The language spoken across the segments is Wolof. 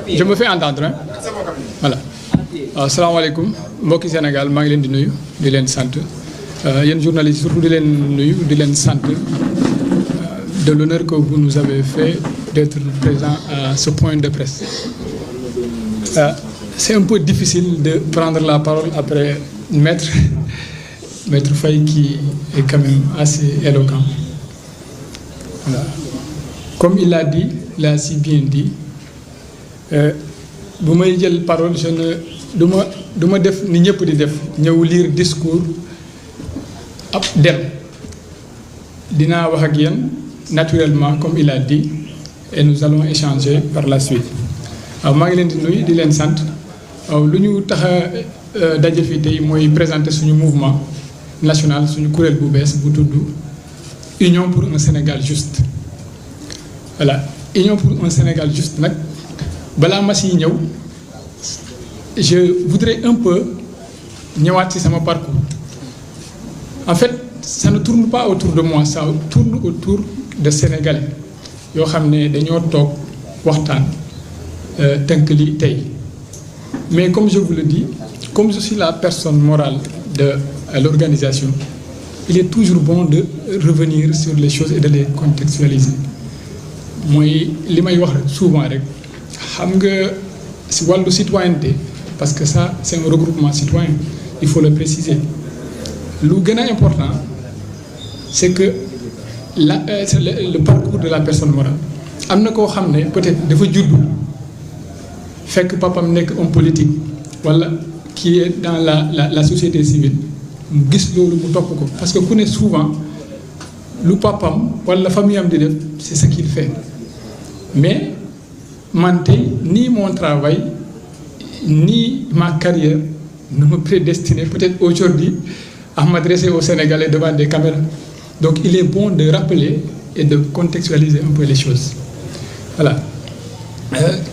Je me fais entendre, hein? Voilà. Asalaamaaleykum mbokki Sénégal maa ngi leen di nuyu di leen sant yéen journalistes surtout di leen nuyu di leen sant de l'honneur que vous nous avez fait d'être présent à ce point de presse. C'est un peu difficile de prendre la parole après Maître Faye qui est quand même assez éloquent. Voilà. Comme il l'a si bien dit, bu may jël parole du ma def ni ñëpp di def ñëw lire discours ab dem dinaa wax ak yéen naturellement comme il a dit et nous allons échanger par la suite. waaw maa ngi leen di nuyu di leen sant waaw lu ñu tax a daje fii tey mooy présenter suñu mouvement national suñu kuréel bu bees bu tudd Union pour un Sénégal juste. Voilà, Union pour un Sénégal juste nag balaa ma siy ñëw je voudrais un peu ñëwaat ci sama parcours. En fait ça ne tourne pas autour de moi, ça tourne autour de Sénégalais yoo xam ne dañoo toog waxtaan tënk li tey. Mais comme je vous le dis, comme je suis la personne morale de l'organisation, il est toujours bon de revenir sur les choses et de les contextualiser. Mooy li may wax rek souvent rek xam nga si wàllu citoyenneté parce que ça c'est un regroupement citoyen, il faut le préciser. Lu gën a important c'est que c'est le parcours de la personne morale. Am na koo xam ne peut-être dafa juddu fekk papam nekk homme politique wala qui est dans la société civile mu gis loolu mu topp ko parce que ku ne souvent lu papam wala famille am di def c'est ce qu'il fait. Mais man tey ni mon travail ni ma carrière ne me prédestinait peut-être aujourd'hui à m'adresser aux Sénégalais devant des caméras. Donc il est bon de rappeler et de contextualiser un peu les choses. Voilà.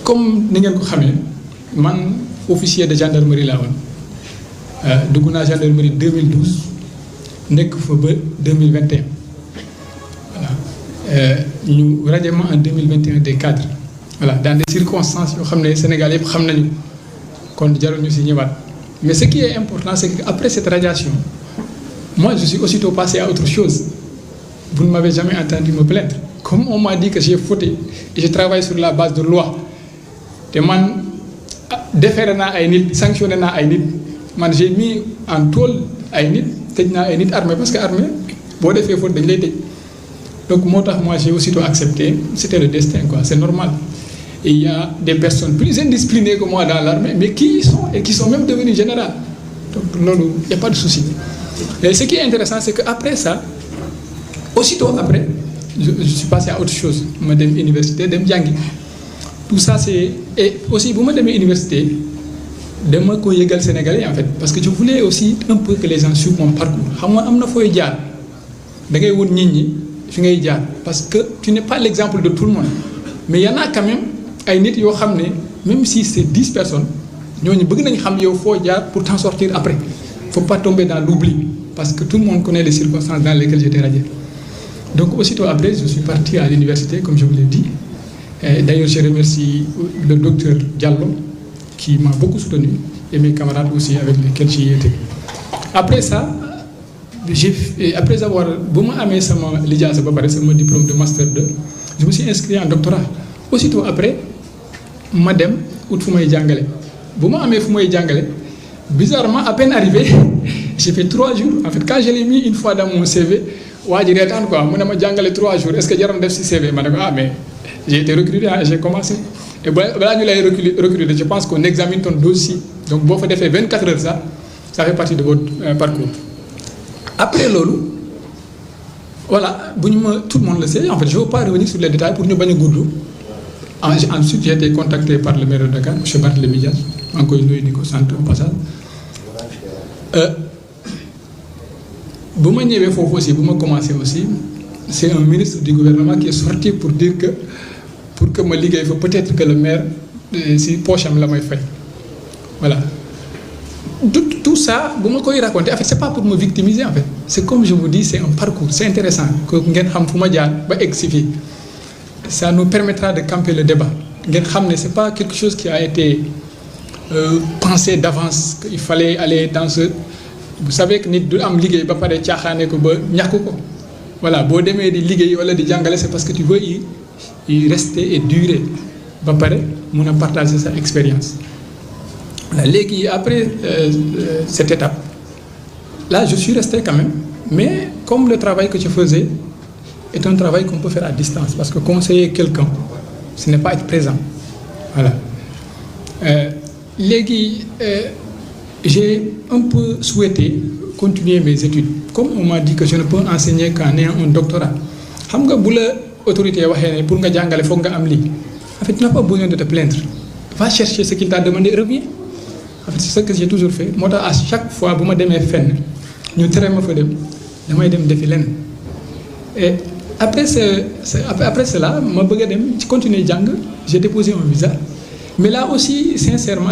Comme ni ngeen ko xamee man officier de gendarmerie laa woon dugg naa gendarmerie 2012 nekk fa ba 2021. Ñu radiement en 2021 des cadres. Voilà, dans des circonstances yoo xam ne Sénégal yëpp xam nañu kon jarul ñu si ñëwaat. Mais ce qui est important c'est qu'après cette radiation moi je suis aussitôt passé à autre chose. Vous ne m'avez jamais entendu me plaindre. Comme on m'a dit que j'ai fauté et je travaille sur la base de loi te man déféré naa ay nit sanctionné naa ay nit man j'ai mis en tôle ay nit tëj naa ay nit armée parce que armée boo defee faute dañ lay tëj. Donc moi j'ai aussitôt accepté, c'était le destin quoi, c'est normal. Et il y a des personnes plus indisciplinées que moi dans l'armée mais qui y sont et qui sont même devenus généraux. Donc il n'y a pas de souci. Et ce qui est intéressant c'est que après ça aussitôt après je suis passé à autre chose. Ma dem université dem jàngi. Tout ça c'est et aussi bu ma demee université dama ko yëgal Sénégalais en fait parce que je voulais aussi un peu que les gens suivent mon parcours. Xam nga am na fooy jaar da ngay won nit ñi fi ngay jaar parce que tu n'es pas l'exemple de tout le monde mais il y en a quand même ay nit yoo xam ne même si c'est 10 personnes ñooñu bëgg nañ xam yow foo jaar pour t'en sortir après. Faut pas tomber dans l'oubli parce que tout le monde connaît les circonstances dans lesquelles j'étais radié. Donc aussitôt après je suis parti à l'université comme je vous l'ai dit. Et d'ailleurs je remercie le docteur Diallo qui m'a beaucoup soutenu et mes camarades aussi avec lesquels j'y étais. Après ça après avoir bu ma amee sama lijaasa ba pare sama diplôme de master 2 je me suis inscrit en doctorat. Aussitôt après ma dem ut fu may jàngale bu ma amee fu may jàngale bizarrement à peine arrivé j'ai fait 3 jours en fait quand je l'ai mis une fois dans mon CV waa ji reetaan quoi mu ne ma jàngale 3 jours est-ce que jaroon def ci CV ma ne ko mais j'ai été recruté et j'ai commencé et balaa ñu lay recruter je pense qu'on examine ton dossier donc boo fa defee 24 heures ça fait partie de votre parcours. Après loolu voilà tout le monde le sait en fait je ne veux pas revenir sur les détails pour ñu bañ a gudd. Ensuite j'ai été contacté par le maire de Dakar monsieur Barthélémy Dias maa ngi koy nuyu di ko sant au passage. Bu ma ñëwee foofu aussi bu ma commencé aussi c'est un ministre du gouvernement qui est sorti pour dire que pour que ma liggéey fa peut-être que le maire si poche am la may fay voilà. Tout ça bu ma koy raconter en fait c'est pas pour me victimiser en fait c'est comme je vous dis c'est un parcours c'est intéressant que ngeen xam fu ma jaar ba egg si fii ça nous permettra de camper le débat ngeen xam ne c'est pas quelque chose qui a été pensé d'avance qu'il fallait aller dans ce vous savez que nit du am liggéey ba pare caaxaane ko ba ñàkk ko voilà boo demee di liggéey wala di jàngale c'est parce que tu veux y rester et durer ba pare mun a partager sa expérience. Voilà, léegi après cette étape là je suis resté quand même mais comme le travail que je faisais est un travail qu'on peut faire à distance parce que conseiller quelqu'un ce n'est pas être présent voilà léegi j'ai un peu souhaité continuer mes études comme on m'a dit que je ne peux enseigner qu'en ayant un doctorat xam nga bu la autorité waxee ne pour nga jàngale foog nga am lii en fait tu n'as pas besoin de te plaindre va chercher ce qu'il t'a demandé et reviens en fait c'est ce que j'ai toujours fait moo tax à chaque fois bu ma demee fenn ñu tere ma fa dem damay dem defi lenn et après cela ma bëgg a dem ci continuer jàng j'ai déposé un visa mais là aussi sincèrement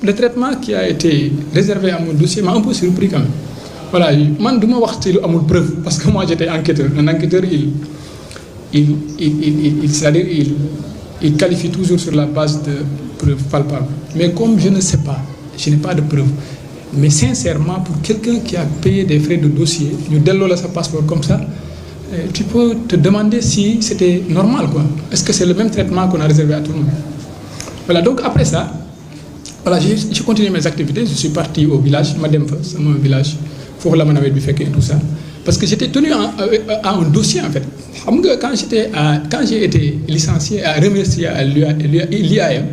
le traitement qui a été réservé à mon dossier m'a un peu surpris quand même voilà man du ma wax ci lu amul preuve parce que moi j'étais enquêteur un enquêteur c'est-à-dire il qualifie toujours sur la base de preuves palpables mais comme je ne sais pas je n'ai pas de preuve mais sincèrement pour quelqu'un qui a payé des frais de dossier ñu delloo la sa passeport comme ça tu peux te demander si c'était normal quoi est-ce que c'est le même traitement qu'on a réservé à tout le monde voilà donc après ça voilà j'ai continué mes activités je suis parti au village ma dem fa sama village foofu la ma nawet bi fekk et tout ça parce que j'étais tenu à un dossier en fait xam nga quand j'ai été licencié à remercier à l'IAM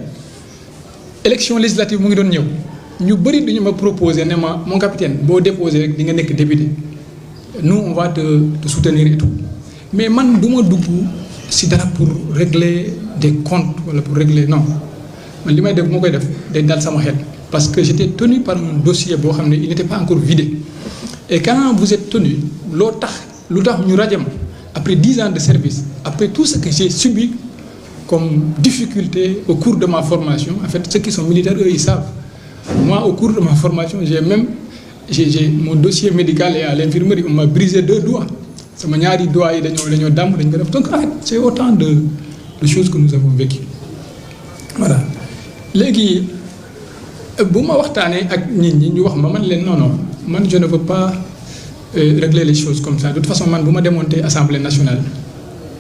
élection législative mu ngi doon ñëw ñu bëri duñu ma proposer ne ma mon capitaine boo déposé rek di nga nekk député nous on va te soutenir et tout mais man du ma dugg si dara pour régler des comptes wala pour régler non man li may def moo koy def day dal sama xel parce que j'étais tenu par un dossier boo xam ne il n'était pas encore vidé et quand vous êtes tenu lu tax ñu rajo ma après 10 ans de service après tout ce que j'ai subi comme difficulté au cours de ma formation en fait ceux qui sont militaires eux ils savent moi au cours de ma formation j'ai mon dossier médical est à l'infirmerie on m'a brisé 2 doigts sama ñaari doigts yi dañoo damm dañ ko def donc en fait c'est autant de choses que nous avons vécues voilà léegi bu ma waxtaanee ak nit ñi ñu wax ma man leen non man je ne veux pas régler les choses comme ça de toute façon man bu ma démonter Assemblée nationale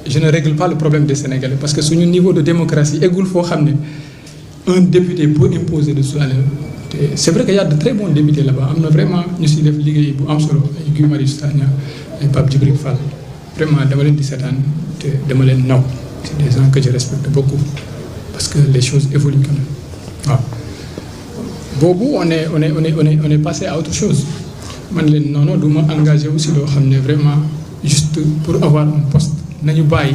je ne règle pas le problème des Sénégalais parce que suñu niveau de démocratie eggul foo xam ne un député peut imposer de soi c'est vrai qu'il y a de très bons députés là-bas am na vraiment ñu si def liggéey bu am solo ay Guy Marius Sagna ay Pape Djibril Fall vraiment dama leen di seetaan te dama leen naw c'est des gens que je respecte beaucoup parce que les choses évoluent quand même waaw boobu on est passé à autre chose man leen non du ma engagé aussi loo xam ne vraiment juste pour avoir un poste nañu bàyyi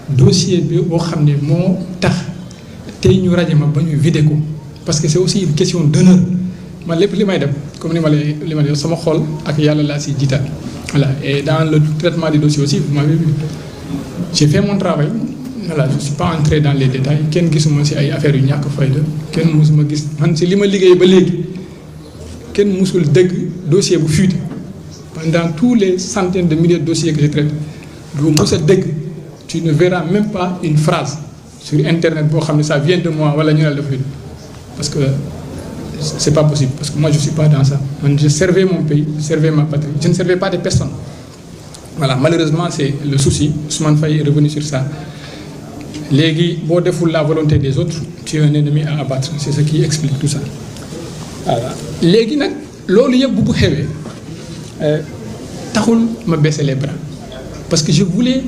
dossier bi boo xam ne moo tax tey ñu rajo ma ba ñu vidé ko parce que c'est aussi une question d'honneur man lépp li may def comme li ma lay sama xol ak yàlla laa si jiital voilà et dans le traitement du dossier aussi vous m'avez vu j'ai fait mon travail voilà je suis pas entré dans les détails kenn gisuma si ay affaires yu ñàkk fayda kenn musuma gis man si li ma liggéey ba léegi kenn musul dëgg dossier bu fuité pendant tous les centaines de milliers de dossiers que je traite doo mus a dëgg tu ne verras même pas une phrase sur internet boo xam ne ça vient de moi wala ñu ne la fuite parce que c'est pas possible parce que moi je suis pas dans ça man je servais mon pays je servais ma patrie je ne servais pas des personnes voilà malheureusement c'est le souci Ousmane Faye est revenu sur ça léegi boo deful la volonté des autres tu es un ennemi à abattre c'est ce qui explique tout ça voilà léegi nag loolu yëpp bu xewee taxul ma baisser les bras parce que je voulais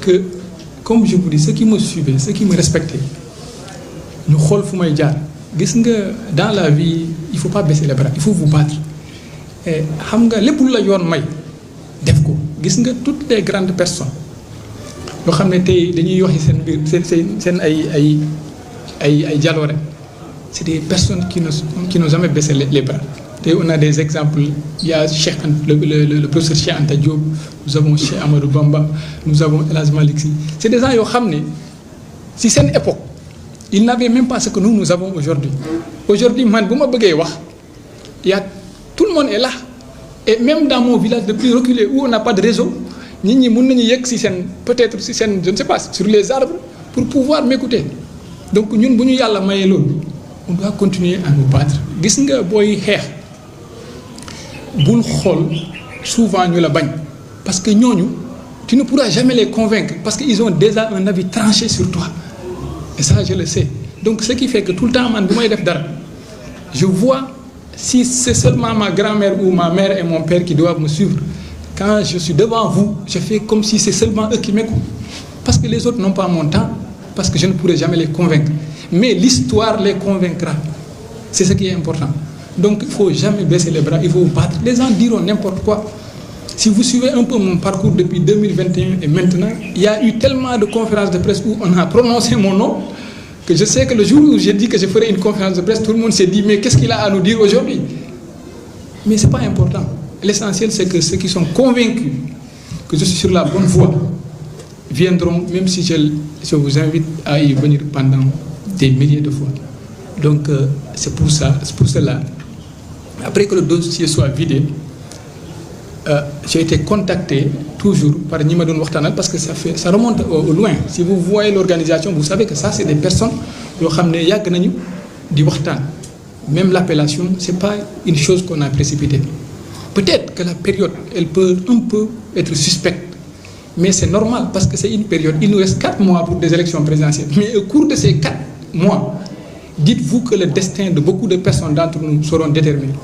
que comme je vous dis ceux qui me suivaient ceux qui me respectaient ñu xool fu may jaar gis nga dans la vie il faut pas baisser les bras il faut vous battre xam nga lépp lu la yoon may def ko gis nga toutes les grandes personnes yoo xam ne tey dañuy waxi seen mbir seen ay jaloore c'est des personnes qui n'ont jamais baissé les bras tey on a des exemples il y a Cheikh le professeur Cheikh Anta Diop nous avons Cheikh Amadou Bamba nous avons El Hadj Malick Sy c'est des gens yoo xam ne si seen époque ils n'avaient même pas ce que nous avons aujourd'hui man bu ma bëggee wax y a tout le monde est là et même dans mon village le plus reculé où on n'a pas de réseau nit ñi mën nañu yegg si seen peut-être si seen je ne sais pas sur les arbres pour pouvoir m'écouter donc ñun bu ñu yàlla mayee loolu on doit continuer à nous battre gis nga booy xeex bul xool souvent ñu la bañ parce que ñooñu tu ne pourras jamais les convaincre parce que ils ont déjà un avis tranché sur toi et ça je le sais donc ce qui fait que tout le temps man bu may def dara je vois si c'est seulement ma grand-mère ou ma mère et mon père qui doivent me suivre quand je suis devant vous je fais comme si c'est seulement eux qui m'écoutent parce que les autres n'ont pas mon temps parce que je ne pourrai jamais les convaincre mais l'histoire les convaincra c'est ce qui est important donc il faut jamais baisser les bras il faut battre les gens diront n'importe quoi si vous suivez un peu mon parcours depuis 2021 et maintenant il y a eu tellement de conférences de presse où on a prononcé mon nom que je sais que le jour où j'ai dit que je ferais une conférence de presse tout le monde s'est dit mais qu'est-ce qu'il a à nous dire aujourd'hui mais c'est pas important l'essentiel c'est que ceux qui sont convaincus que je suis sur la bonne voie viendront même si je vous invite à y venir pendant des milliers de fois donc c'est pour cela après que le dossier soit vidé j'ai été contacté toujours par ñi ma doon waxtaanal parce que ça remonte au loin si vous voyez l'organisation vous savez que ça c'est des personnes yoo xam ne yàgg nañu di waxtaan même l'appellation c'est pas une chose qu'on a précipitée peut-être que la période elle peut un peu être suspecte mais c'est normal parce que c'est une période il nous reste 4 mois pour des élections présidentielles mais au cours de ces 4 mois dites-vous que le destin de beaucoup de personnes d'entre nous seront déterminés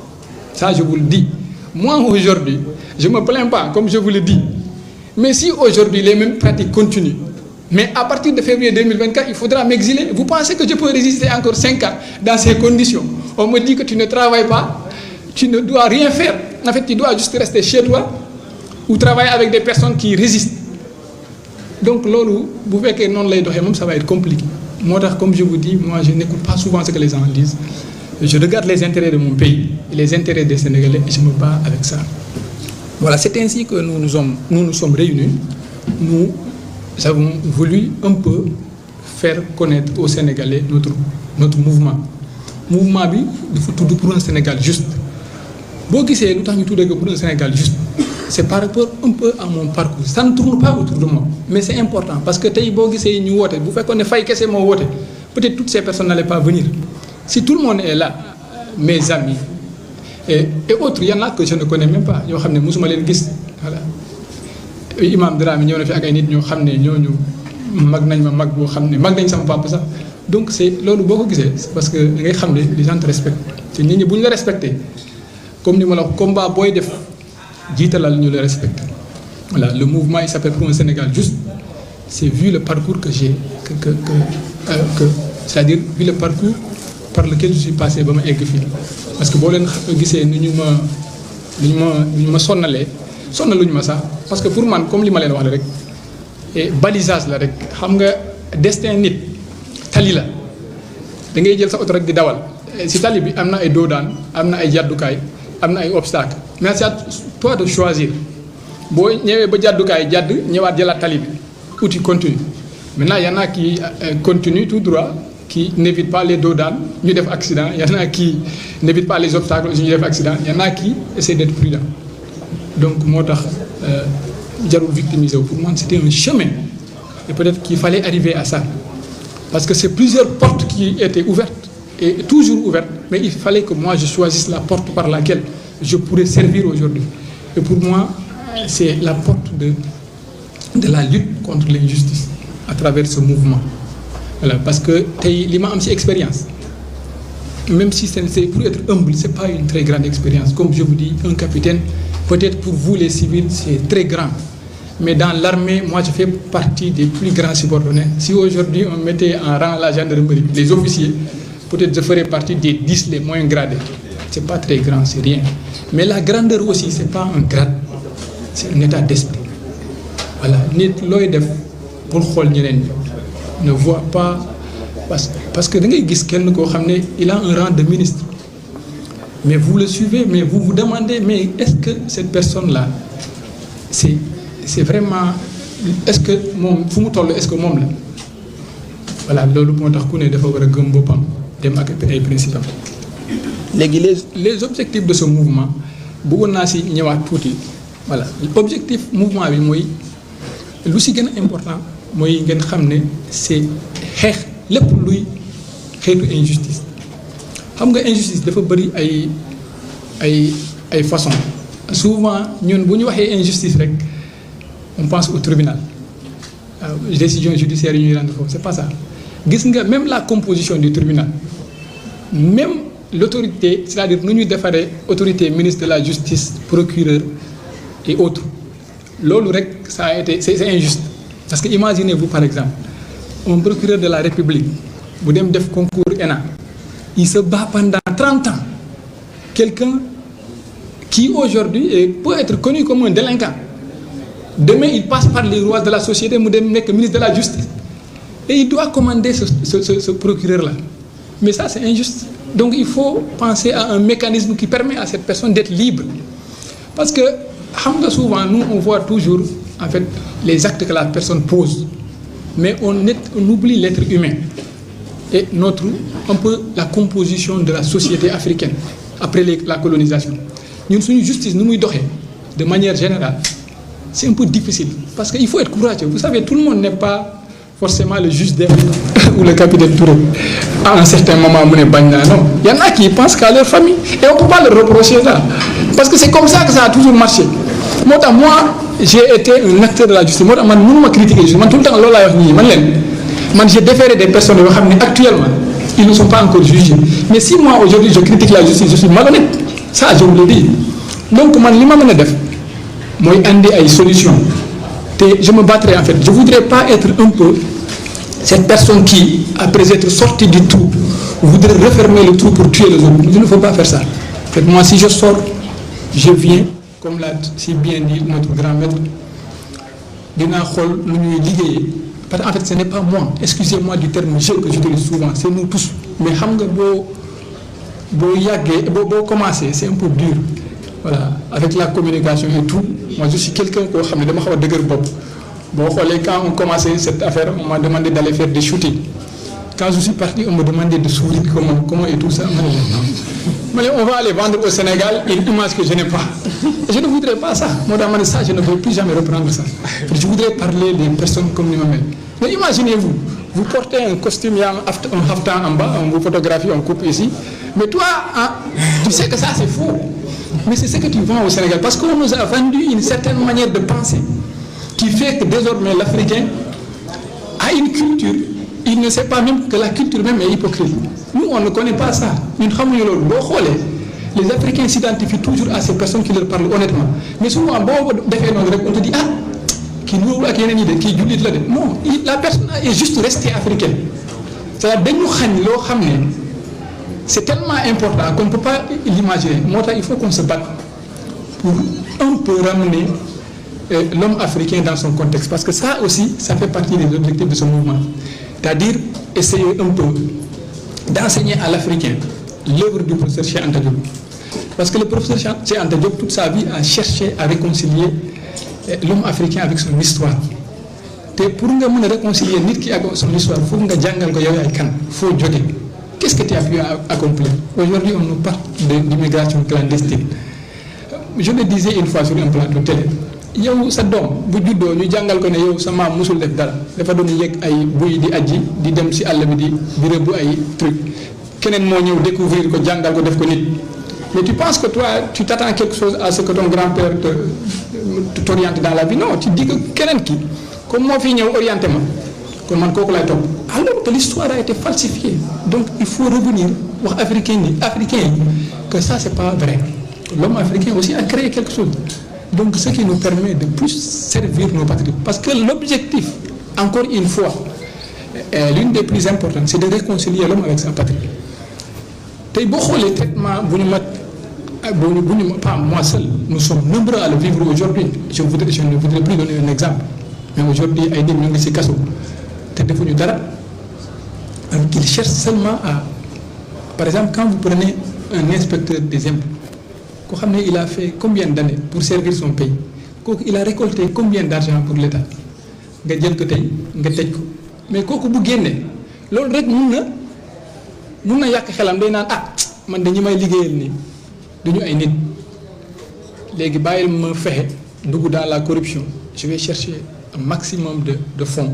ça je vous le dis moi aujourd'hui je me plains pas comme je vous le dis mais si aujourd'hui les mêmes pratiques continuent mais à partir de février 2024 il faudra m'exiler vous pensez que je peux résister encore 5 ans dans ces conditions on me dit que tu ne travailles pas tu ne dois rien faire en fait tu dois juste rester chez toi ou travailler avec des personnes qui résistent donc loolu bu fekkee noonu lay doxee moom ça va être compliqué moo tax comme je vous dis moi je n'écoute pas souvent ce que les gens disent je regarde les intérêts de mon pays et les intérêts des Sénégalais et je me bats avec ça voilà c'est ainsi que nous nous sommes réunis nous avons voulu un peu faire connaître aux Sénégalais notre mouvement bi dafa tudd pour un Sénégal juste boo gisee lu tax ñu tuddee ko pour un Sénégal juste c'est par rapport un peu à mon parcours ça ne tourne pas autour de moi mais c'est important parce que tey boo gisee ñu woote bu fekkoon ne Faye kese moo woote peut-être toutes ces personnes n'allaient pas venir si tout le monde est là mes amis et autres il y en a que je ne connais même pas yoo xam ne mosuma leen gis voilà Imam Dramé ñëw na fi ak ay nit ñoo xam ne ñooñu mag nañ ma mag boo xam ne mag nañ sama papa sax donc c'est loolu boo ko gisee c'est parce que da ngay xam ne les gens te respectent te nit ñi bu ñu la respecté comme ni ma la wax combat booy def jiitalal ñu la respecté voilà le mouvement il s'appelle pour un Sénégal juste c'est vu le parcours que j'ai que c'est-à-dire vu le parcours par lequel je suis passé ba ma egg fii parce que boo leen gisee ni ñu ma sonnaluñu ma sax parce que pour man comme li ma leen wax la rek balisage la rek xam nga destin nit tali la da ngay jël sa oto rek di dawal si tali bi am na ay doodaan am na ay jàddukaay am na ay obstacles mais c'est à toi de choisir boo ñëwee ba jàddukaay jàdd ñëwaat jëlaat tali bi outil continue maintenant y en a qui continue tout droit qui n'évite pas les doodaan ñu def accident y en a qui n'évite pas les obstacles ñu def accident y en a qui essaie d'être prudent donc moo tax jarul victimiser wu pour moi c'était un chemin et peut-être qu'il fallait arriver à ça parce que c'est plusieurs portes qui étaient ouvertes et toujours ouvertes mais il fallait que moi je choisisse la porte par laquelle je pourrais servir aujourd'hui et pour moi c'est la porte de la lutte contre l'injustice à travers ce mouvement voilà parce que tey li ma am ci expérience même si c'est pour être humble c'est pas une très grande expérience comme je vous dis un capitaine peut-être pour vous les civils c'est très grand mais dans l'armée moi je fais partie des plus grands subordonnés si aujourd'hui on mettait en rang la gendarmerie les officiers peut-être je ferais partie des 10 les moins gradés c'est pas très grand c'est rien mais la grandeur aussi c'est pas un grade c'est un état d'esprit voilà nit looy def pour xool ñeneen ñi ne voit pas parce que da ngay gis kenn koo xam ne il a un rang de ministre mais vous le suivez mais vous vous demandez mais est-ce que cette personne-là c'est vraiment est-ce que moom fu mu toll est-ce que moom la voilà loolu moo tax ku ne dafa war a gëm boppam dem ak ay principes léegi les objectifs de ce mouvement bëggoon naa si ñëwaat tuuti voilà objectif mouvement bi mooy lu si gën a important mooy ngeen xam ne c'est xeex lépp luy xeetu injustice. xam nga injustice dafa bëri ay façon souvent ñun bu ñu waxee injustice rek on pense au tribunal waaw décision judiciaire yi ñuy rendre foofu c'est pas ça. gis nga même la composition du tribunal même l'autorité, c'est-à-dire nu ñuy defaree autorité, ministre de la justice, procureur et autres loolu rek ça a été c'est injuste. Parce que imaginez-vous par exemple un procureur de la République bu dem def concours ENA, il se bat pendant 30 ans. Quelqu'un qui aujourd'hui peut être connu comme un délinquant, demain il passe par les rois de la société, mu dem nekk ministre de la justice et il doit commander ce procureur-là. Mais ça c'est injuste. Donc il faut penser à un mécanisme qui permet à cette personne d'être libre. Parce que xam nga souvent nous on voit toujours en fait les actes que la personne pose, mais on oublie l'être humain et un peu la composition de la société africaine après la colonisation. Ñun suñu justice nu muy doxee de manière générale c'est un peu difficile parce que il faut être courageux. Vous savez, tout le monde n'est pas forcément le juge des ou le capitaine Touré à un certain moment mu ne bañ naa non. Il y en a qui pensent qu'à leur famille et on peut pas leur reprocher ça parce que c'est comme ça que ça a toujours marché. Moo tax moi j'ai été un acteur de la justice moo tax man mënuma critiquer justice man tout le temps loolu laay wax nit ñi man j'ai déféré des personnes yoo xam ne actuellement ils ne sont pas encore jugés. Mais si moi aujourd'hui je critique la justice je suis malhonnête, ça je vous le dis. Donc man li ma mën a def mooy andi ay solutions te je me battrai en fait. Je voudrais pas être un peu cette personne qui après être sortie du trou voudrait refermer le trou pour tuer les autres. Il ne faut pas faire ça. En fait, moi si je sors je viens comme l'a si bien dit notre grand maître dinaa xool nu ñuy liggéeyee. Parce qu'en fait ce n'est pas moi, excusez-moi du terme je que j'utilise souvent, c'est nous tous. Mais xam nga boo yàggee boo commencé c'est un peu dur. Voilà, avec la communication et tout. Moi je suis quelqu'un koo xam ne dama xaw a dëgër bopp. Boo xoolee quand on commençait cette affaire on m'a demandé d'aller faire des shootings. Quand je suis parti on me demandait de sourire comment et tout ça. Mais on va aller vendre au Sénégal une image que je n'ai pas. Et je ne voudrais pas ça. Moi dans ça je ne veux plus jamais reprendre ça. Je voudrais parler des personnes comme ni ma mel. Mais imaginez-vous, vous portez un costume, il y a un haftan en bas, on vous photographie, on coupe ici. Mais toi, hein, tu sais que ça c'est faux. Mais c'est ce que tu vends au Sénégal. Parce qu'on nous a vendu une certaine manière de penser qui fait que désormais l'Africain a une culture. Il ne sait pas même que la culture même est hypocrite. Nous, on ne connaît pas ça. Les Africains s'identifient toujours à ces personnes qui leur parlent honnêtement. Mais souvent, on te dit, ah, qui nous a qui jullit la de. Non, la personne est juste restée africaine. C'est tellement important qu'on ne peut pas l'imaginer. Il faut qu'on se batte pour un peu ramener l'homme africain dans son contexte. Parce que ça aussi, ça fait partie des objectifs de ce mouvement. C'est-à-dire essayer un peu d'enseigner à l'Africain l'œuvre du professeur Cheikh Anta Diop. Parce que le professeur Cheikh Anta Diop, toute sa vie, a cherché à réconcilier l'homme africain avec son histoire. Et pour nga réconcilier nit ki avec son histoire, il faut que jàngal ko yow yaay kan foo jóge. Qu'est-ce que tu as pu accomplir? Aujourd'hui, on nous parle d'immigration clandestine. Je le disais une fois sur un plateau télé. yow sa doom bu juddoo ñu jàngal ko ne yow sa maam musul def dara dafa doon yegg ay buy di aji di dem ci àll bi di rëbb ay truc keneen moo ñëw découvrir ko jàngal ko def ko nit. Mais tu penses que toi tu t'attends quelque chose à ce que ton grand-père t'oriente dans la vie? Non, tu dis que keneen ki comme moo fi ñëw orienté ma kon man kooku lay topp. Alors que l'histoire a été falsifiée. Donc il faut revenir wax africain yi que ça c'est pas vrai. L'homme africain aussi a créé quelque chose. Donc ce qui nous permet de plus servir nos patriotes. Parce que l'objectif, encore une fois, l'une des plus importantes, c'est de réconcilier l'homme avec sa patrie. Tey boo xoolee traitement pas moi seul, nous sommes nombreux à le vivre aujourd'hui. Je ne voudrais plus donner un exemple. Mais aujourd'hui, ay nit ñu ngi ci kaso te defuñu dara. Alors qu'ils cherchent seulement à... Par exemple, quand vous prenez un inspecteur des impôts, il a fait combien d'années pour servir son pays? Il a récolté combien d'argent pour l'État? Nga jël ko tey nga tëj ko mais kooku bu génnee loolu rek mun na yàq xelam day naan ah man dañu may liggéeyal nii duñu ay nit léegi bàyyil ma fexe dugg dans la corruption. Je vais chercher un maximum de fonds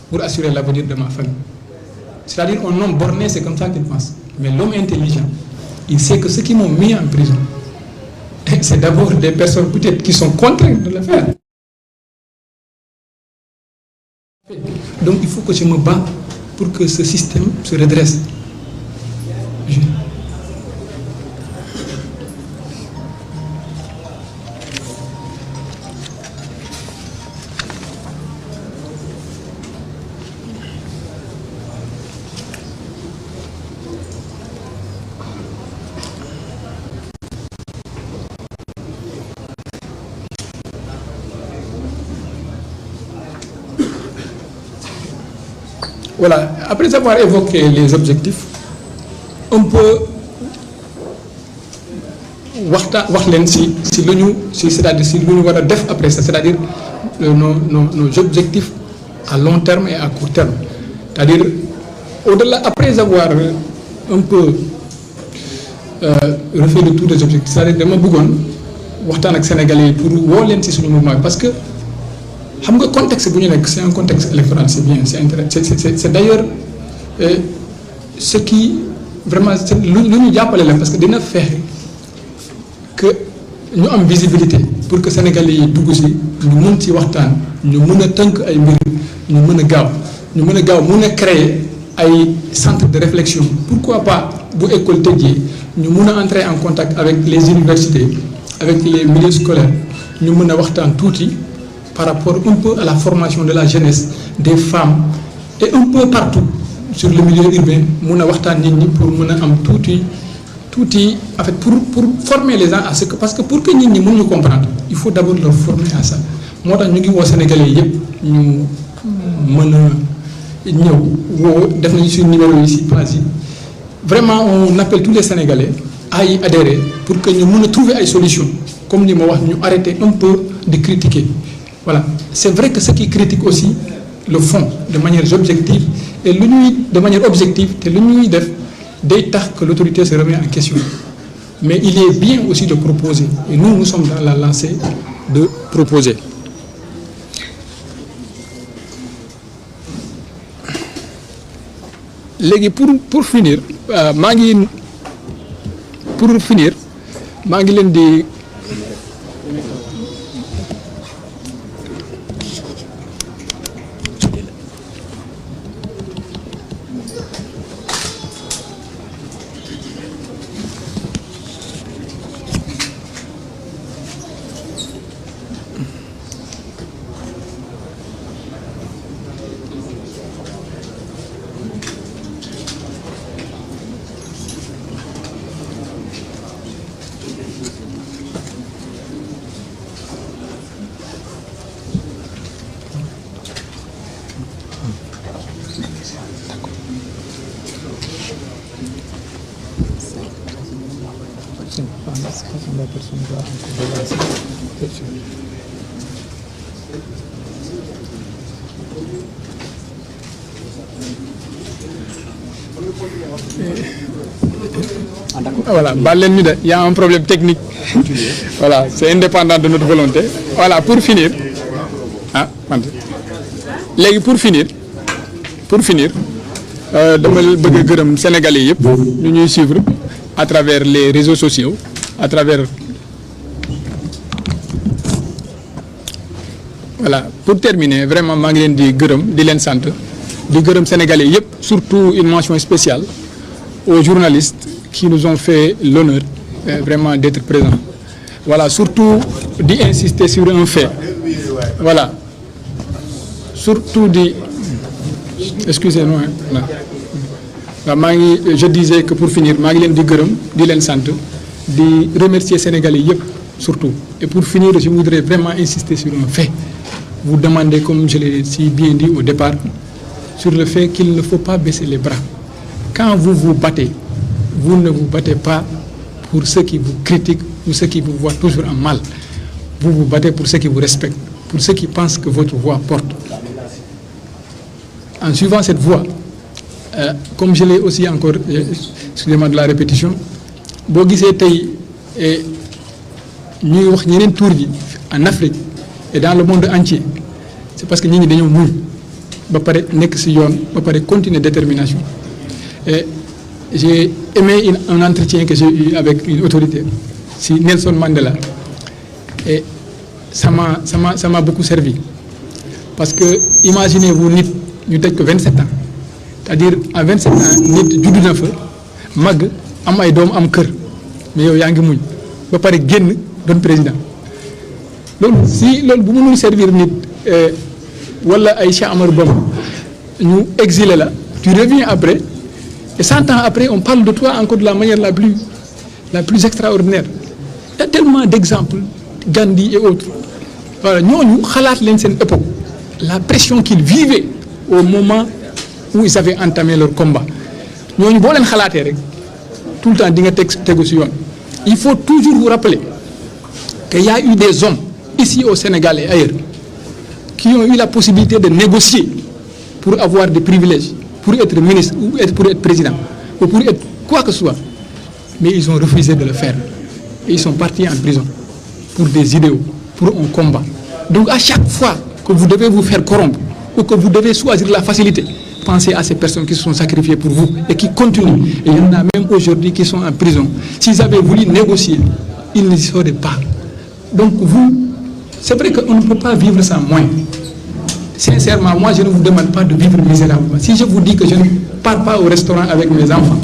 pour assurer l'avenir de ma famille. C'est-à-dire un homme borné, c'est comme ça qu'il pense. Mais l'homme intelligent, il sait que ceux qui m'ont mis en prison, c'est d'abord des personnes peut-être qui sont contraintes de le faire. Donc il faut que je me bats pour que ce système se redresse. Voilà, après avoir évoqué les objectifs, on peut c'est-à-dire si lu ñu war a def après ça, c'est-à-dire nos objectifs à long terme et à court terme. C'est-à-dire au-delà, après avoir un peu refait le tour des objectifs, c'est-à-dire dama bëggoon waxtaan ak Sénégalais yi pour woo leen ci suñu mouvement parce que xam nga contexte bu ñu nekk c'est un contexte électoral, c'est bien, c'est intéressant, c'est d'ailleurs ce qui vraiment lu ñu jàppale la parce que dina fexe que ñu am visibilité pour que Sénégalais yi dugg ci ñu mën ci waxtaan, ñu mën a tënk ay mbir, ñu mën a gaaw mën a créer ay centre de réflexion. Pourquoi pas bu école tëjee ñu mën a entrer en contact avec les universités, avec les milieux scolaires, ñu mën a waxtaan tuuti par rapport un peu à la formation de la jeunesse, des femmes et un peu partout sur le milieu urbain mun a waxtaan nit ñi pour mën a am tuuti en fait pour former les gens à ce que parce que pour que nit ñi mën ñu comprendre il faut d'abord leur former à ça. Moo tax ñu ngi woo Sénégalais yëpp ñu mën a ñëw woo def nañu suñu numéro yi ci page yi. Vraiment on appelle tous les Sénégalais à y adhérer pour que ñu mën a trouver ay solutions comme ni ma wax ñu arrêter un peu de critiquer. Voilà, c'est vrai que ceux qui critiquent aussi le font de manière objective et de manière objective te lu ñuy def day tax que l'autorité se remet en question. Mais il est bien aussi de proposer et nous sommes dans la lancée de proposer. Léegi pour finir maa ngi leen di voilà baal leen ñu de y a un problème technique voilà c'est indépendant de notre volonté. Voilà pour finir léegi pour finir dama bëgg a gërëm Sénégalais yëpp ñu ñuy suivre à travers les réseaux sociaux à travers voilà pour terminer vraiment maa ngi leen di gërëm di leen sant di gërëm Sénégalais yëpp surtout une mention spéciale aux journalistes qui nous ont fait l'honneur vraiment d'être présents. Voilà, surtout d'insister sur un fait. Voilà, surtout excusez-moi. Je disais que pour finir, maa ngi leen di gërëm di leen sant di remercier Sénégalais yëpp surtout. Et pour finir, je voudrais vraiment insister sur un fait. Vous demandez, comme je l'ai si bien dit au départ, sur le fait qu'il ne faut pas baisser les bras. Quand vous vous battez, vous ne vous battez pas pour ceux qui vous critiquent ou ceux qui vous voient toujours en mal. Vous vous battez pour ceux qui vous respectent, pour ceux qui pensent que votre voix porte. En suivant cette voie, comme je l'ai aussi encore, excusez-moi de la répétition, boo gisee tey ñuy wax en Afrique et dans le monde entier, c'est parce que ñi dañoo muñ ba pare nekk ci yoon ba pare continuer détermination. Et j'ai aimé un entretien que j'ai eu avec une autorité, c'est Nelson Mandela, et ça m'a beaucoup servi. Parce que imaginez-vous nit ñu tëj ko 27 ans, c'est-à-dire en 27 ans nit juddu na fa mag am ay doom am kër mais yow yaa ngi muñ ba pare génn doon président loolu bu mënul servir nit wala ay Cheikh Amadou Bamba ñu exilé la, tu reviens après et 100 ans après on parle de toi encore de la manière la plus extraordinaire. Il y a tellement d'exemples, Gandhi et autres. Voilà, ñooñu xalaat leen seen époque, la pression qu'ils vivaient au moment où ils avaient entamé leur combat. ñooñu boo leen xalaatee rek tout le temps di nga tegu ci yoon. Il faut toujours vous rappeler qu'il y a eu des hommes ici au Sénégal et ailleurs qui ont eu la possibilité de négocier pour avoir des privilèges, pour être ministre ou pour être président ou pour être quoi que ce soit, mais ils ont refusé de le faire et ils sont partis en prison pour des idéaux, pour un combat. Donc à chaque fois que vous devez vous faire corrompre ou que vous devez choisir la facilité, pensez à ces personnes qui se sont sacrifiées pour vous et qui continuent. Et il y en a même aujourd'hui qui sont en prison. S'ils avaient voulu négocier, ils ne seraient pas. Donc vous, c'est vrai qu'on ne peut pas vivre sans moins. Sincèrement, moi je ne vous demande pas de vivre misérablement. Si je vous dis que je ne pars pas au restaurant avec mes enfants,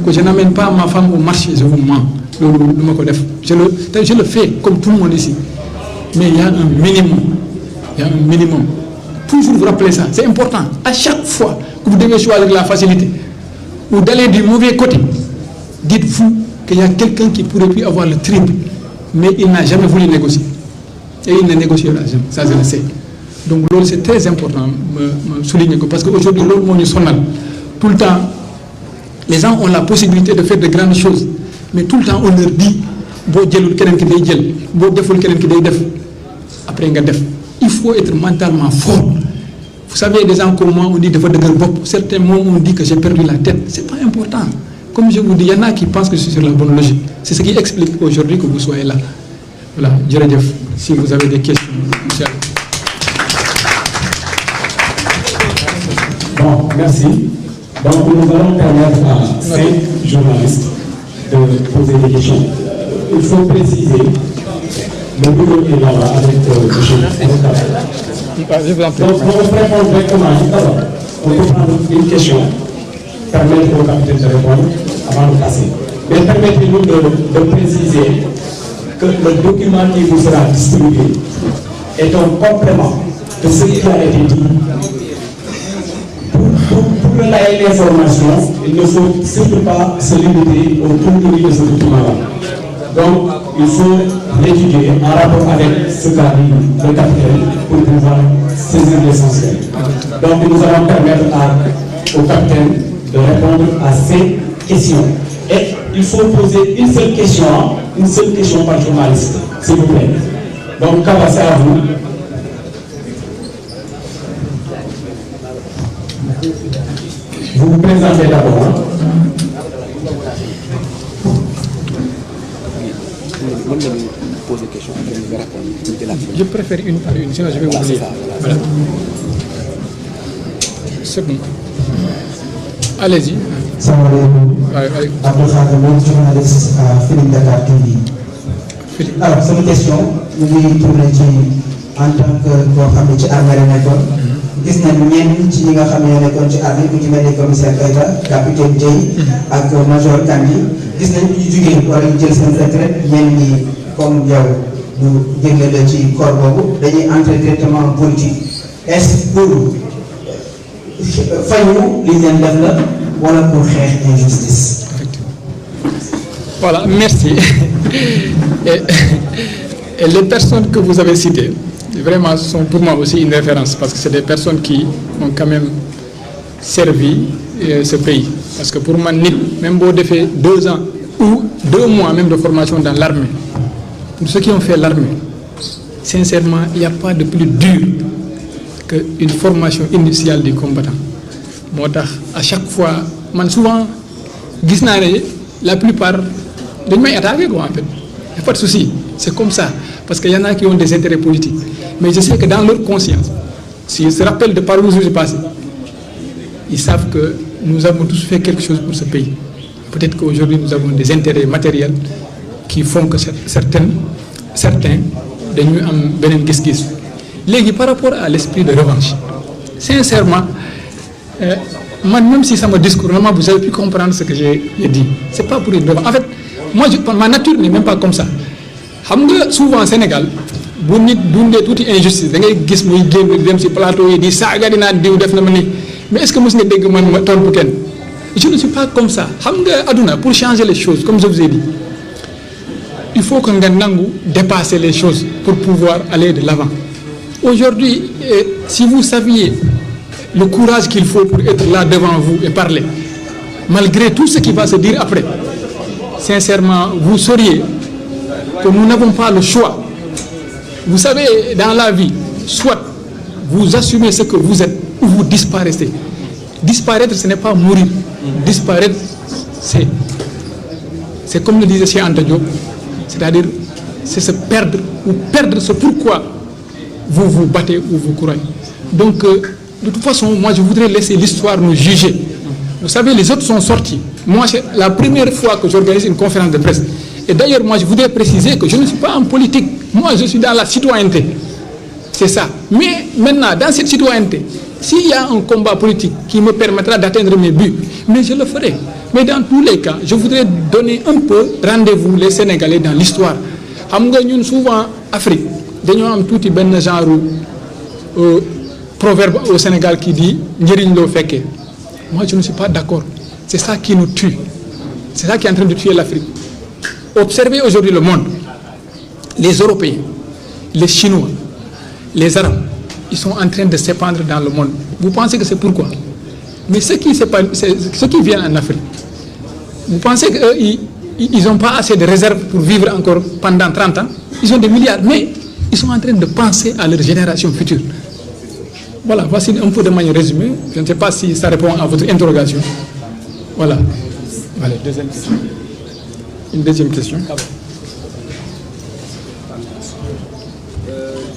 que je n'amène pas ma femme au marché, je vous mens. Je le fais comme tout le monde ici. Mais il y a un minimum. Il y a un minimum. Toujours vous rappelez ça, c'est important. À chaque fois que vous devez choisir la facilité ou d'aller du mauvais côté, dites-vous qu'il y a quelqu'un qui pourrait plus avoir le triple, mais il n'a jamais voulu négocier. Et il ne négociera jamais, ça je le sais. Donc c'est très important de souligner, parce qu'aujourd'hui, tout le temps, les gens ont la possibilité de faire de grandes choses, mais tout le temps on leur dit, après il faut être mentalement fort. Vous savez, des gens comme moi, on dit de certains moments on dit que j'ai perdu la tête. C'est pas important. Comme je vous dis, il y en a qui pensent que je suis sur la bonne logique. C'est ce qui explique aujourd'hui que vous soyez là. Voilà, Djeredjef, si vous avez des questions. Bon, merci. Donc nous allons permettre à 5 journalistes de poser des questions. Il faut préciser, le bureau est là-bas avec le chef. Donc pour répondre directement, on peut prendre une question, permettre au capitaine de répondre avant de passer. Mais permettez-nous de préciser que le document qui vous sera distribué est un complément de ce qui a été dit. Pour relayer l'information, il ne faut surtout pas se limiter au contenu de ce document-là. Donc, il faut l'étudier en rapport avec ce qu'a dit le capitaine pour pouvoir saisir l'essentiel. Donc, nous allons permettre au capitaine de répondre à ces questions. Et il faut poser une seule question par journaliste, s'il vous plaît. Donc, c'est à vous. Vous vous présentez d'abord. Je préfère une par une, sinon je vais oublier. Voilà. C'est bon. Allez-y. Salam alaikum. Abdel Khader, journaliste à Feeling Dakar TV. Alors, c'est une question. Nous allons tourner en tant que armée gis nañu ñenn ci ñi nga xam ne nekkoon ci armée ku ci mel ni commissaire Keita, capitaine Dieye ak major Kandji gis nañu ñu jugee wala ñu jël seen retraite ñenn ñi comme yow ñu jégle la ci corps boobu dañuy entrer directement en politique. Est-ce pour fayu li leen def la wala pour xeex injustice? Voilà, merci. Et les personnes que vous avez citées vraiment sont pour moi aussi une référence, parce que c'est des personnes qui ont quand même servi ce pays. Parce que pour moi, même si on fait 2 ans ou 2 mois même de formation dans l'armée, pour ceux qui ont fait l'armée, sincèrement, il n'y a pas de plus dur qu'une formation initiale du combattant. À chaque fois, souvent, la plupart de mes attaqués, en fait. Il n'y a pas de souci, c'est comme ça. Parce qu'il y en a qui ont des intérêts politiques. Mais je sais que dans leur conscience, s'ils se rappellent de par où je suis passé, ils savent que nous avons tous fait quelque chose pour ce pays. Peut-être qu'aujourd'hui, nous avons des intérêts matériels qui font que certains dañuy am beneen gis-gis. Léegi par rapport à l'esprit de revanche, sincèrement, même si ça me discours, normalement vous avez pu comprendre ce que j'ai dit. C'est pas pour une revanche. En fait, moi, ma nature n'est même pas comme ça. Xam nga souvent au Sénégal, bu nit dundee tuuti injustice da ngay gis muy génn dem ci plateau yi di saaga di naan diw def na ma nii. Mais est-ce que mos nga dégg man ma tontu kenn? Je ne suis pas comme ça. Xam nga aduna, pour changer les choses, comme je vous ai dit, il faut que nga nangu dépasser les choses pour pouvoir aller de l'avant. Aujourd'hui, si vous saviez le courage qu'il faut pour être là devant vous et parler, malgré tout ce qui va se dire après, sincèrement, vous sauriez que nous n'avons pas le choix. Vous savez, dans la vie, soit vous assumez ce que vous êtes ou vous disparaissez. Disparaître, ce n'est pas mourir. Disparaître, c'est comme le disait Cheikh Anta Diop, c'est-à-dire c'est se perdre ou perdre ce pourquoi vous vous battez ou vous courez. Donc, de toute façon, moi je voudrais laisser l'histoire nous juger. Vous savez, les autres sont sortis. Moi, c'est la première fois que j'organise une conférence de presse. Et d'ailleurs, moi je voudrais préciser que je ne suis pas en politique. Moi, je suis dans la citoyenneté. C'est ça. Mais maintenant, dans cette citoyenneté, s'il y a un combat politique qui me permettra d'atteindre mes buts, mais je le ferai. Mais dans tous les cas, je voudrais donner un peu rendez-vous les Sénégalais dans l'histoire. Xam nga ñun souvent Afrique dañoo am tuuti benn genre proverbe au Sénégal qui dit njëriñ loo fekkee. Moi, je ne suis pas d'accord. C'est ça qui nous tue. C'est ça qui est en train de tuer l'Afrique. Observez aujourd'hui le monde. Les Européens, les Chinois, les Arabes, ils sont en train de s'épandre dans le monde. Vous pensez que c'est pourquoi? Mais ceux qui viennent en Afrique, vous pensez qu'ils n'ont pas assez de réserves pour vivre encore pendant 30 ans? Ils ont des milliards, mais ils sont en train de penser à leur génération future. Voilà, voici un peu de manière résumée. Je ne sais pas si ça répond à votre interrogation. Voilà. Allez, deuxième question. Une deuxième question.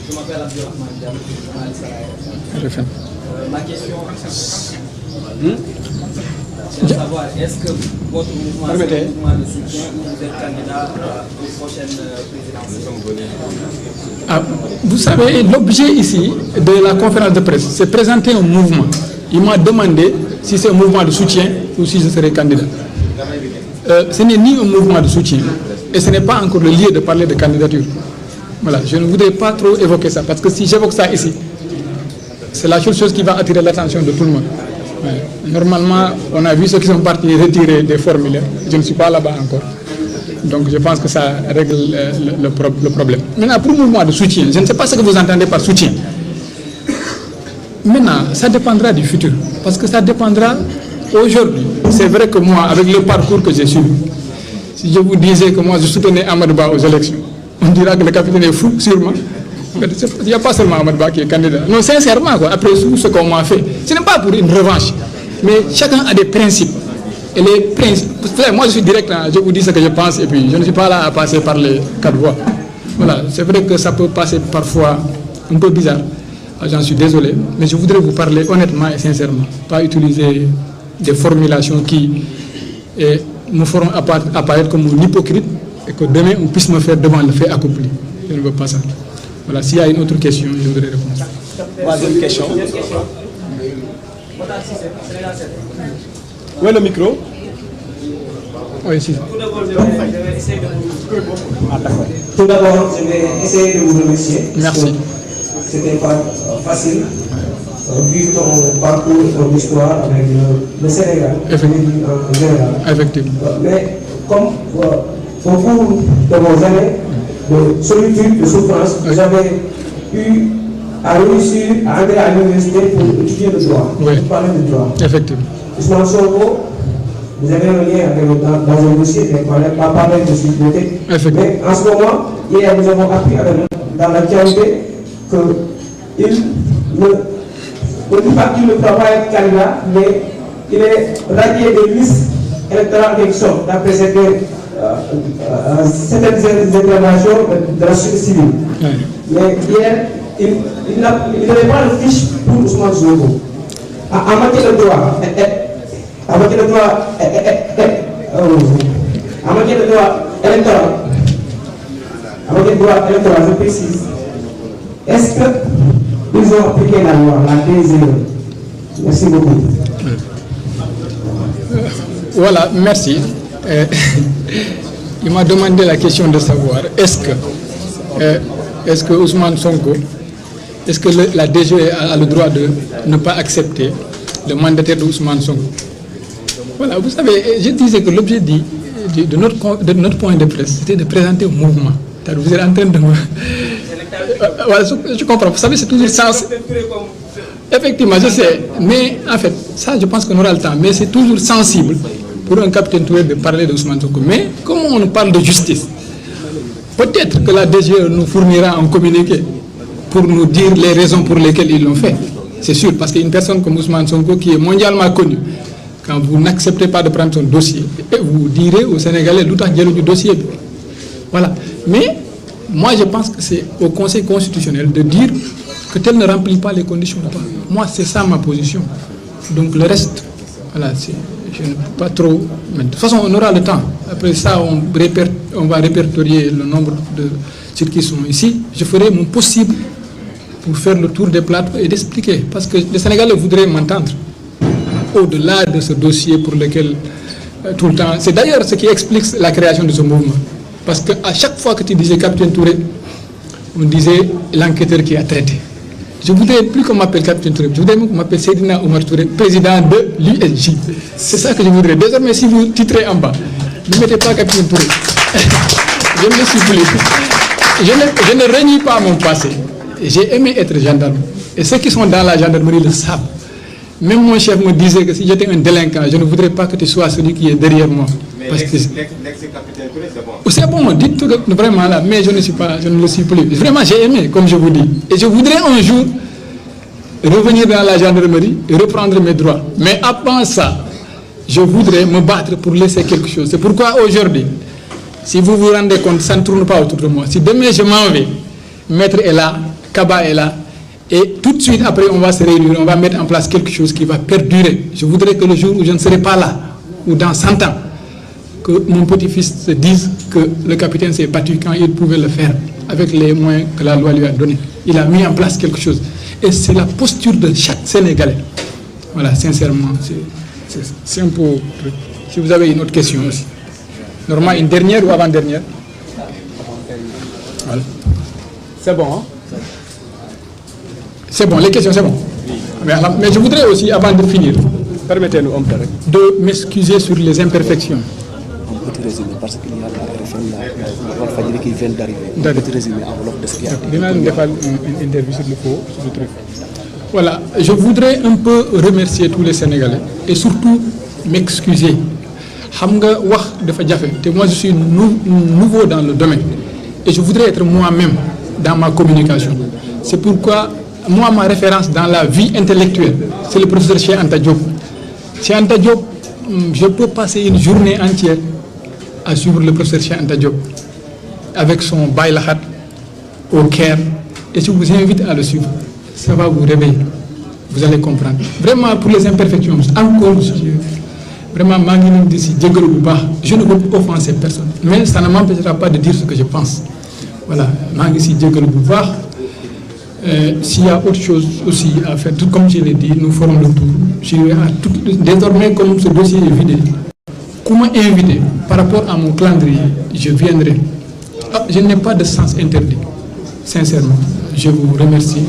Je m'appelle Abdelrahman Diam, journaliste à la ma question, c'est de savoir, est-ce que votre mouvement est un mouvement de soutien ou vous êtes candidat aux prochaines présidentielles? Vous savez, l'objet ici de la conférence de presse, c'est présenter un mouvement. Il m'a demandé si c'est un mouvement de soutien ou si je serai candidat. Ce n'est ni un mouvement de soutien et ce n'est pas encore le lieu de parler de candidature. Voilà, je ne voudrais pas trop évoquer ça parce que si j'évoque ça ici, c'est la seule chose qui va attirer l'attention de tout le monde. Ouais. Normalement, on a vu ceux qui sont partis retirer des formulaires. Je ne suis pas là-bas encore. Donc je pense que ça règle le problème. Maintenant, pour le mouvement de soutien, je ne sais pas ce que vous entendez par soutien. Maintenant, ça dépendra du futur. Parce que ça dépendra aujourd'hui. C'est vrai que moi, avec le parcours que j'ai suivi, si je vous disais que moi je soutenais Amadou Ba aux élections, on dira que le capitaine est fou, sûrement. Il n'y a pas seulement Amadou Ba qui est candidat. Non, sincèrement, quoi, après tout ce qu'on m'a fait, ce n'est pas pour une revanche. Mais chacun a des principes. Et les principes, moi je suis direct, hein, je vous dis ce que je pense et puis je ne suis pas là à passer par les quatre voies. Voilà, c'est vrai que ça peut passer parfois un peu bizarre. J'en suis désolé, mais je voudrais vous parler honnêtement et sincèrement. Pas utiliser des formulations qui me feront apparaître comme un hypocrite et que demain on puisse me faire devant le fait accompli. Je ne veux pas ça. Voilà, s'il y a une autre question, je voudrais répondre. Troisième question. Où est le micro? Oui, ici. Tout d'abord, je vais essayer de vous remercier. Merci. C'était pas facile. Vu ton parcours, ton histoire avec le Sénégal, en général. Effectivement. Mais comme au cours de vos années de solitude, de souffrance, vous avez eu à réussir à entrer à l'université pour étudier le droit, Oui. pour parler de droit. Effectivement. Ousmane Sonko, vous avez un lien avec, dans un dossier, mais pas parler de sécurité. Mais en ce moment, hier, nous avons appris dans l'actualité qu'il ne pas qu'il ne pourra pas être candidat, mais il est radié des listes électorales qui sont, d'après certaines interventions de la société civile. Oui. Mais hier, il n'avait pas de fiche Ousmane Sonko. En matière de droit, en matière de droit, en matière de droit électoral, je précise, est-ce qu'ils ont appliqué la loi, la DGE? Merci beaucoup. Voilà, merci. Il m'a demandé la question de savoir est-ce que Ousmane Sonko, est-ce que la DGE a le droit de ne pas accepter le mandataire de Ousmane Sonko? Voilà, vous savez, je disais que l'objet de notre point de presse, c'était de présenter un mouvement. Vous êtes en train de me... voilà, je comprends. Vous savez, c'est toujours sensible. Effectivement, je sais. Mais en fait, ça, je pense qu'on aura le temps. Mais c'est toujours sensible pour un capitaine Touré de parler de Ousmane Sonko. Mais comment on parle de justice? Peut-être que la DGE nous fournira un communiqué pour nous dire les raisons pour lesquelles ils l'ont fait. C'est sûr, parce qu'une personne comme Ousmane Sonko, qui est mondialement connue, quand vous n'acceptez pas de prendre son dossier, vous direz aux Sénégalais d'où est du dossier. Voilà. Mais moi, je pense que c'est au Conseil constitutionnel de dire que tel ne remplit pas les conditions. Moi, c'est ça ma position. Donc le reste, voilà, je ne peux pas trop... Mais de toute façon, on aura le temps. Après ça, on va répertorier le nombre de ceux qui sont ici. Je ferai mon possible pour faire le tour des plateaux et d'expliquer. Parce que les Sénégalais voudraient m'entendre au-delà de ce dossier pour lequel tout le temps... C'est d'ailleurs ce qui explique la création de ce mouvement. Parce qu'à chaque fois que tu disais Capitaine Touré, on disait l'enquêteur qui a traité. Je voudrais plus qu'on m'appelle Capitaine Touré, je voudrais qu'on m'appelle Seydina Omar Touré, président de l'USJ. C'est ça que je voudrais. Désormais, si vous titrez en bas, ne mettez pas Capitaine Touré. Je ne le suis plus. Je ne renie pas mon passé. J'ai aimé être gendarme. Et ceux qui sont dans la gendarmerie le savent. Même mon chef me disait que si j'étais un délinquant, je ne voudrais pas que tu sois celui qui est derrière moi. Mais l'ex-capitaine Touré, c'est bon. C'est bon, dites tout vraiment là, mais je ne le suis plus. Vraiment, j'ai aimé, comme je vous dis. Et je voudrais un jour revenir dans la gendarmerie et reprendre mes droits. Mais avant ça, je voudrais me battre pour laisser quelque chose. C'est pourquoi aujourd'hui, si vous vous rendez compte, ça ne tourne pas autour de moi. Si demain je m'en vais, Maître est là, Kaba est là, et tout de suite après on va se réunir, on va mettre en place quelque chose qui va perdurer. Je voudrais que le jour où je ne serai pas là, ou dans 100 ans, que mon petit-fils se dise que le capitaine s'est battu quand il pouvait le faire, avec les moyens que la loi lui a donnés. Il a mis en place quelque chose. Et c'est la posture de chaque Sénégalais. Voilà, sincèrement, c'est un peu... Si vous avez une autre question aussi. Normalement, une dernière ou avant-dernière? Voilà. C'est bon, hein? C'est bon, les questions, c'est bon. Mais je voudrais aussi, avant de finir, permettez-nous de m'excuser sur les imperfections. Un petit résumé, parce qu'il y a la RFM, la Walfadjri qui vient d'arriver. Un petit résumé, enveloppe de ce qu'il y a. Je vais faire une interview sur le faux, sur le truc. Voilà, je voudrais un peu remercier tous les Sénégalais et surtout m'excuser. Moi, je suis nouveau dans le domaine et je voudrais être moi-même dans ma communication. C'est pourquoi, moi, ma référence dans la vie intellectuelle, c'est le professeur Cheikh Anta Diop. Cheikh Anta Diop, je peux passer une journée entière à suivre le professeur Cheikh Anta Diop avec son Baylahat au Caire. Et je vous invite à le suivre. Ça va vous réveiller. Vous allez comprendre. Vraiment, pour les imperfections, encore, vraiment, je ne veux pas offenser personne. Mais ça ne m'empêchera pas de dire ce que je pense. Voilà, s'il y a autre chose aussi à faire, tout comme je l'ai dit, nous ferons le tour. Désormais, comme ce dossier est vidé, comment inviter par rapport à mon calendrier, je viendrai. Je n'ai pas de sens interdit. Sincèrement, je vous remercie.